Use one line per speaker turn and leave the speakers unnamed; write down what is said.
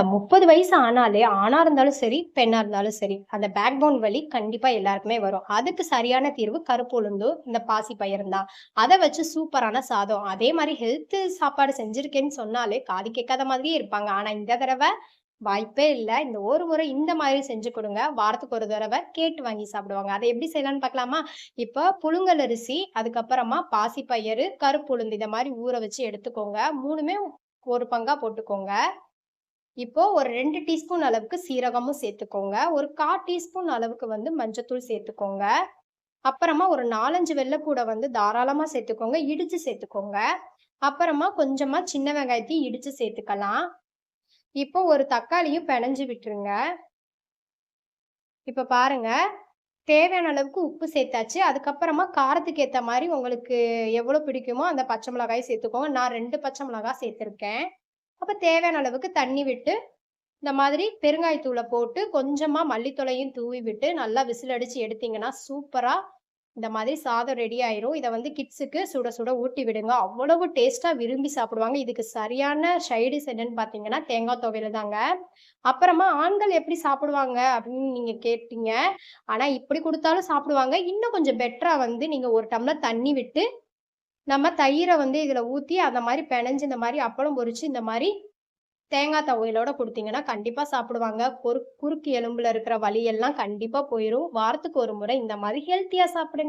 30 வயசு ஆனாலே, ஆணா இருந்தாலும் சரி, பெண்ணா இருந்தாலும் சரி, அந்த பேக் போன் வலி கண்டிப்பா எல்லாருக்குமே வரும். அதுக்கு சரியான தீர்வு கருப்பு உளுந்து, இந்த பாசி பயிரும் தான். அத வச்சு சூப்பரான சாதம். அதே மாரி ஹெல்த் சாப்பாடு செஞ்சிருக்கேன்னு சொன்னாலே, காது கேட்காத மாதிரியே இருப்பாங்க. ஆனா இந்த தடவ வாய்ப்பே இல்ல. இந்த ஒரு முறை இந்த மாதிரி செஞ்சு குடுங்க. வாரத்துக்கு ஒரு தடவ கேட்டு வாங்கி சாப்பிடுவாங்க. அத எப்படி செய்யலான்னு பார்க்கலாமா? இப்ப புழுங்கல் அரிசி, அதுக்கப்புறமா பாசிப்பயிறு, கருப்பு உளுந்து இத மாரி ஊற வச்சு எடுத்துக்கோங்க. 3மே ஒரு பங்கா போட்டுக்கோங்க. இப்போ ஒரு 2 டீஸ்பூன் அளவுக்கு சீரகமும் சேர்த்துக்கோங்க. ஒரு 1/4 டீஸ்பூன் அளவுக்கு வந்து மஞ்சத்தூள் சேர்த்துக்கோங்க. அப்புறமா ஒரு 4, 5 வெல்லப்பூட வந்து தாராளமா சேர்த்துக்கோங்க. இடிச்சு சேர்த்துக்கோங்க. அப்புறமா கொஞ்சமா சின்ன வெங்காயத்தையும் இடிச்சு சேர்த்துக்கலாம். இப்போ ஒரு தக்காளியும் பெனஞ்சு விட்டுருங்க. இப்ப பாருங்க, தேவையான அளவுக்கு உப்பு சேர்த்தாச்சு. அதுக்கப்புறமா காரத்துக்கு ஏத்த மாரி உங்களுக்கு எவ்வளோ பிடிக்குமோ அந்த பச்சை மிளகாய் சேர்த்துக்கோங்க. நான் 2 பச்சை மிளகாய் சேர்த்துருக்கேன். அப்ப தேவையான அளவுக்கு தண்ணி விட்டு இந்த மாதிரி பெருங்காயத்தூள போட்டு, கொஞ்சமா மல்லித்தழையும் தூவி விட்டு, நல்லா விசில் அடிச்சு எடுத்தீங்கன்னா, சூப்பரா இந்த மாதிரி சாதம் ரெடி ஆயிரும். இத வந்து கிட்ஸுக்கு சுட சுட ஊட்டி விடுங்க. அவ்வளவு டேஸ்ட்டா விரும்பி சாப்பிடுவாங்க. இதுக்கு சரியான சைடிஷ் என்னன்னு பார்த்தீங்கன்னா, தேங்காய் துவையல் தாங்க. அப்புறமா ஆண்கள் எப்படி சாப்பிடுவாங்க அப்படின்னு நீங்க கேட்டீங்க. ஆனா இப்படி குடுத்தாலும் சாப்பிடுவாங்க. இன்னும் கொஞ்சம் பெட்டரா வந்து நீங்க 1 டம்ளர் தண்ணி விட்டு, நம்ம தயிர வந்து இதுல ஊத்தி, அந்த மாரி பெனஞ்சு இந்த மாரி அப்பளம் பொரிச்சு, இந்த மாரி தேங்காய் துவையலோட குடுத்தீங்கன்னா, கண்டிப்பா சாப்பிடுவாங்க. குறுக்கு எலும்புல இருக்கிற வலி எல்லாம் கண்டிப்பா போயிரும். வாரத்துக்கு ஒரு முறை இந்த மாரி ஹெல்த்தியா சாப்பிடுங்க.